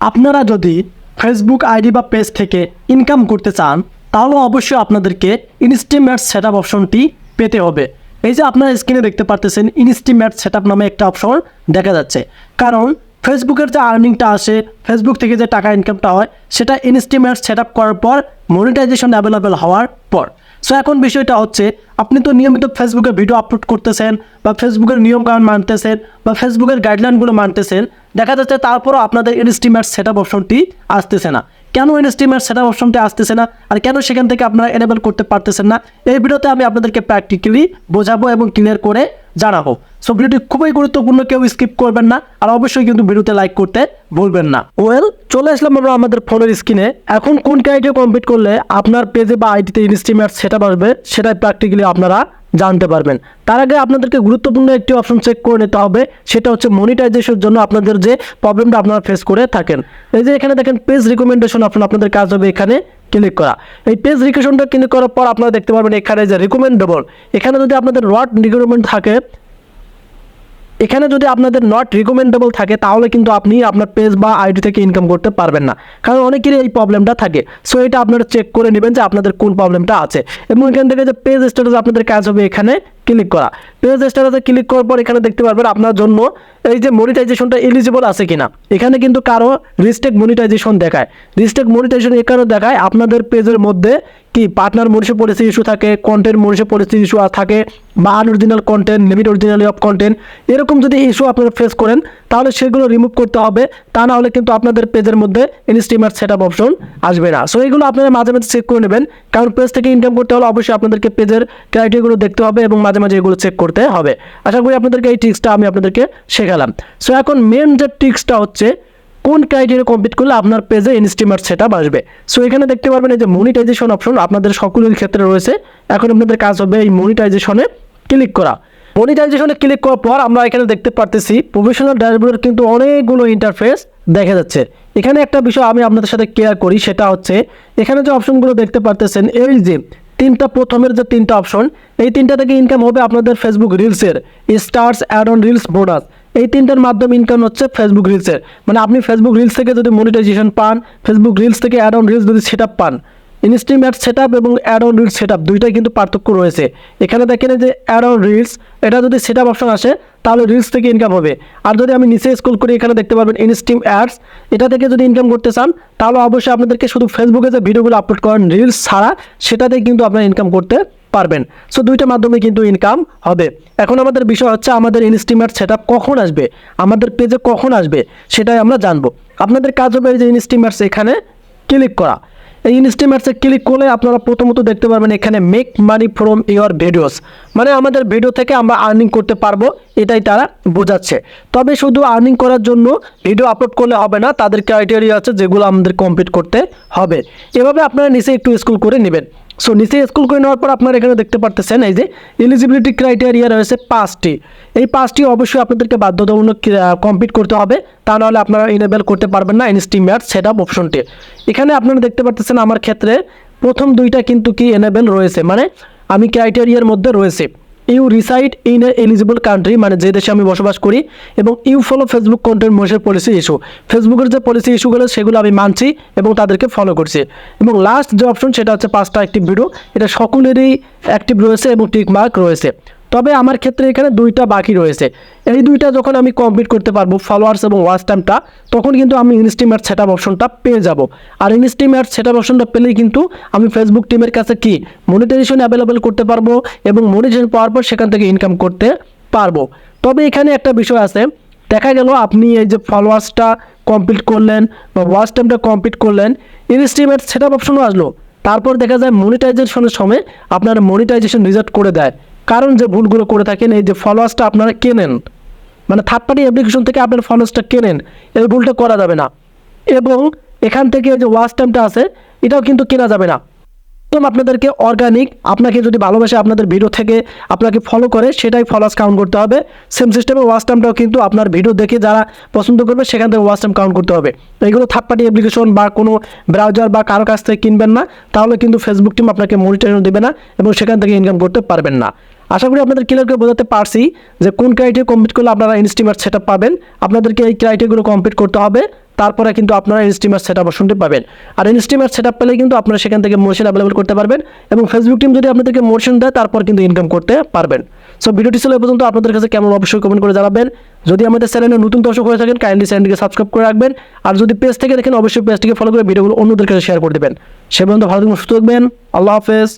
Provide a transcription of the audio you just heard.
আপনারা যদি Facebook ID বা পেজ থেকে ইনকাম করতে চান তাহলে অবশ্যই আপনাদেরকে ইনস্টিমেট সেটআপ অপশনটি পেতে হবে। এই যে আপনারা স্ক্রিনে দেখতে পারতেছেন ইনস্টিমেট সেটআপ নামে একটা অপশন দেখা যাচ্ছে, কারণ ফেসবুকের যে আর্নিংটা আসে, ফেসবুক থেকে যে টাকা ইনকামটা হয় সেটা ইনস্টিমেট সেটআপ করার পর মনিটাইজেশন অ্যাভেলেবেল হওয়ার পর। সো এখন বিষয়টা হচ্ছে, আপনি তো নিয়মিত ফেসবুকে ভিডিও আপলোড করতেছেন বা ফেসবুকের নিয়মকানুন মানতেছেন বা ফেসবুকের গাইডলাইনগুলো মানতেছেন, দেখা যাচ্ছে তারপরও আপনাদের ইনস্টিমেট সেটআপ অপশনটি আসতেছে না। কেন ইনস্টিমেট সেটআপ অপশনটি আসতেছে না আর কেন সেখান থেকে আপনারা এনেবল করতে পারতেছেন না, এই ভিডিওতে আমি আপনাদেরকে প্র্যাকটিক্যালি বোঝাবো এবং ক্লিয়ার করে জানাবো। সো ভিডিওটি খুবই গুরুত্বপূর্ণ, কেউ স্কিপ করবেন না আর অবশ্যই কিন্তু ভিডিওতে লাইক করতে ভুলবেন না। চলে আসলাম আমরা আমাদের ফোনের স্ক্রিনে। এখন কোন ক্রাইটেরিয়া কমপ্লিট করলে আপনার পেজে বা আইডিতে ইনস্টিমেট সেটআপ আসবে সেটাই প্র্যাকটিক্যালি আপনারা জানতে পারবেন। তার আগে আপনাদেরকে গুরুত্বপূর্ণ একটি অপশন চেক করে নিতে হবে, সেটা হচ্ছে মনিটাইজেশনের জন্য আপনাদের যে প্রবলেমটা আপনারা ফেস করে থাকেন। এই যে এখানে দেখেন পেজ রিকমেন্ডেশন অপশন, আপনাদের কাজ হবে এখানে ক্লিক করা। এই পেজ রিকমেন্ডেশনটা ক্লিক করার পর আপনারা দেখতে পারবেন এখানে যে রিকমেন্ডেবল, এখানে যদি আপনাদের নট রিকমেন্ড থাকে, এখানে যদি আপনাদের নট রিকমেন্ডেবল থাকে তাহলে কিন্তু আপনি আপনার পেজ বা আইডি থেকে ইনকাম করতে পারবেন না, কারণ অনেকেরই এই প্রবলেমটা থাকে। সো এটা আপনারা চেক করে নেবেন যে আপনাদের কোন প্রবলেমটা আছে। এবং এখান থেকে যে পেজ স্ট্যাটাস আপনাদের কাজ হবে এখানে ক্লিক করা। পেজ স্ট্যাটাসে ক্লিক করার পর এখানে দেখতে পারবেন আপনার জন্য এই যে মনিটাইজেশনটা এলিজিবল আছে কিনা। এখানে কিন্তু কারো রিস্ট্রিক্ট মনিটাইজেশন দেখায়, রিস্ট্রিক্ট মনিটাইজেশন এ কারণে দেখায় আপনাদের পেজের মধ্যে কি পার্টনার মনিটর পলিসি ইস্যু থাকে, কন্টেন্ট মনিটর পলিসি ইস্যু থাকে, বা unoriginal content, limit originally of content, এরকম যদি ইস্যু আপনারা ফেস করেন তাহলে সেগুলো রিমুভ করতে হবে। তা না হলে কিন্তু আপনাদের পেজের মধ্যে ইনস্টিমেট সেটআপ অপশন আসবে না। সো এইগুলো আপনারা মাঝে মাঝে চেক করে নেবেন, কারণ পেজ থেকে ইনকাম করতে হলে অবশ্যই আপনাদেরকে পেজের ক্রাইটেরিয়াগুলো দেখতে হবে এবং মাঝে মাঝে এগুলো চেক করতে হবে। আশা করি আপনাদেরকে এই ট্রিক্সটা আমি আপনাদেরকে শেখালাম। সো এখন মেন যে ট্রিক্সটা হচ্ছে কোন ক্রাইটেরিয়া কমপ্লিট করলে আপনার পেজে ইনস্টিমেট সেটআপ আসবে। সো এখানে দেখতে পারবেন এই যে মনিটাইজেশন অপশন আপনাদের সকলের ক্ষেত্রে রয়েছে। এখন আপনাদের কাজ হবে এই মনিটাইজেশনে ক্লিক করা। মনিটাইজেশনে ক্লিক করার পর আমরা এখানে দেখতে পারতেছি প্রফেশনাল ড্যাশবোর্ডের কিন্তু অনেকগুলো ইন্টারফেস দেখা যাচ্ছে। এখানে একটা বিষয় আমি আপনাদের সাথে ক্লিয়ার করি, সেটা হচ্ছে এখানে যে অপশনগুলো দেখতে পারতেছেন, এই যে তিনটা প্রথমের যে তিনটা অপশন, এই তিনটা থেকে ইনকাম হবে আপনাদের ফেসবুক রিলসের stars, ad on reels, bonus. এই তিনটার মাধ্যমে ইনকাম হচ্ছে ফেসবুক রিলসের, মানে আপনি ফেসবুক রিলস থেকে যদি মনিটাইজেশন পান, ফেসবুক রিলস থেকে অ্যাড অন রিলস যদি সেটআপ পান, ইনস্টিমেট সেটআপ এবং অ্যাড অন রিলস সেটআপ দুইটাই কিন্তু পার্থক্য রয়েছে। এখানে দেখেন যে অ্যাড অন রিলস, এটা যদি সেটআপ অপশন আসে তাহলে রিলস থেকে ইনকাম হবে। আর যদি আমি নিচে স্ক্রল করি এখানে দেখতে পারবেন ইনস্টিম অ্যাডস, এটা থেকে যদি ইনকাম করতে চান তাহলে অবশ্যই আপনাদেরকে শুধু ফেসবুকে যে ভিডিওগুলো আপলোড করেন রিলস ছাড়া, সেটাতে কিন্তু আপনারা ইনকাম করতে পারবেন। সো দুইটার মাধ্যমে কিন্তু ইনকাম হবে। এখন আমাদের বিষয় হচ্ছে আমাদের ইনস্টিমেট সেটআপ কখন আসবে, আমাদের পেজে কখন আসবে সেটাই আমরা জানবো। আপনাদের কাজ হবে এই যে ইনস্টিমেটস এখানে ক্লিক করা। এই ইনস্টিমেটসে ক্লিক করলে আপনারা প্রথমত দেখতে পারবেন এখানে make money from your videos, মানে আমাদের ভিডিও থেকে আমরা আর্নিং করতে পারবো, এটাই তারা বোঝাচ্ছে। তবে শুধু আর্নিং করার জন্য ভিডিও আপলোড করলে হবে না, তাদের ক্রাইটেরিয়া আছে যেগুলো আমাদের কমপ্লিট করতে হবে। এভাবে আপনারা নিচে একটু স্ক্রল করে নেবেন। সো নিচে স্ক্রল করে নেওয়ার পর আপনারা এখানে দেখতে পারতেছেন এই যে এলিজিবিলিটি ক্রাইটেরিয়া রয়েছে 5টি। এই 5টি অবশ্যই আপনাদেরকে বাধ্যতামূলক কমপ্লিট করতে হবে, তা নাহলে আপনারা ইনেবল করতে পারবেন না ইনস্টিমেট সেটআপ অপশনটি। এখানে আপনারা দেখতে পারতেছেন আমার ক্ষেত্রে প্রথম দুইটা কিন্তু কি এনেবল রয়েছে, মানে আমি ক্রাইটেরিয়ার মধ্যে রয়েছে। You reside in a eligible country, মানে যে দেশে আমি বসবাস করি, এবং you follow Facebook content monitor policy issue, ফেসবুকের যে পলিসি ইস্যুগুলো সেগুলো আমি মানছি এবং তাদেরকে ফলো করছি। এবং লাস্ট যে অপশন সেটা হচ্ছে 5টা অ্যাক্টিভ ভিডিও, এটা সকলেরই অ্যাক্টিভ রয়েছে এবং টিক মার্ক রয়েছে। তবে আমার ক্ষেত্রে এখানে দুইটা বাকি রয়েছে। এই দুইটা যখন আমি কমপ্লিট করতে পারবো, ফলোয়ার্স এবং ওয়াচ টাইমটা, তখন কিন্তু আমি ইনস্টিমেট সেটআপ অপশনটা পেয়ে যাব। আর ইনস্টিমেট সেটআপ অপশনটা পেলেই কিন্তু আমি ফেসবুক টিমের কাছে কি মনিটাইজেশন অ্যাভেলেবল করতে পারবো এবং মনিটাইজেশন পাওয়ার পর সেখান থেকে ইনকাম করতে পারবো। তবে এখানে একটা বিষয় আছে, দেখা গেল আপনি এই যে ফলোয়ার্সটা কমপ্লিট করলেন বা ওয়াচ টাইমটা কমপ্লিট করলেন, ইনস্টিমেট সেটআপ অপশনও আসলো, তারপর দেখা যায় মনিটাইজেশনের সময় আপনার মনিটাইজেশন রিজেক্ট করে দেয়। কারণ যে ভুলগুলো করে থাকেন, এই যে ফলোয়ার্সটা আপনারা কেনেন, মানে থার্ড পার্টি অ্যাপ্লিকেশন থেকে আপনার ফলোয়ার্সটা কেনেন, এই ভুলটা করা যাবে না। এবং এখান থেকে যে ওয়াচ টাইমটা আছে এটাও কিন্তু কেনা যাবে না। একদম আপনাদেরকে অর্গানিক, আপনাকে যদি ভালোবাসে আপনাদের ভিডিও থেকে আপনাকে ফলো করে সেটাই ফলোয়ার্স কাউন্ট করতে হবে। সেম সিস্টেমে ওয়াচ টাইমটাও কিন্তু আপনার ভিডিও দেখে যারা পছন্দ করবে সেখান থেকে ওয়াচ টাইম কাউন্ট করতে হবে। এইগুলো থার্ড পার্টি অ্যাপ্লিকেশন বা কোনো ব্রাউজার বা কারো কাছ থেকে কিনবেন না, তাহলে কিন্তু ফেসবুক টিম আপনাকে মনিটাইজেশন দেবে না এবং সেখান থেকে ইনকাম করতে পারবেন না। আশা করি আপনাদের ক্লিয়ার করে বোঝাতে পারছি যে কোন ক্রাইটেরিয়া কমপ্লিট করলে আপনারা ইনস্টিমেট সেটআপ পাবেন। আপনাদেরকে এই ক্রাইটেরিয়াগুলো কমপ্লিট করতে হবে, তারপরে কিন্তু আপনারা ইনস্টিমেট সেটআপ অপশনটি পাবেন। আর ইনস্টিমেট সেটআপ পেলে কিন্তু আপনারা সেখান থেকে মোশন অ্যাভেলেবল করতে পারবেন এবং ফেসবুক টিম যদি আপনাদেরকে মোশন দেয় তারপর কিন্তু ইনকাম করতে পারবেন। সো ভিডিওটি ছিল এ পর্যন্ত। আপনাদের কাছে কেমন অবশ্যই কমেন্ট করে জানাবেন। যদি আমাদের চ্যানেলে নতুন দর্শক হয়ে থাকেন কাইন্ডলি চ্যানেলটিকে সাবস্ক্রাইব করে রাখবেন। আর যদি পেজ থেকে দেখেন অবশ্যই পেজটিকে ফলো করে ভিডিওগুলো অন্যদের কাছে শেয়ার করে দেবেন। সে পর্যন্ত ভালো থাকবেন, সুস্থ থাকবেন। আল্লাহ হাফেজ।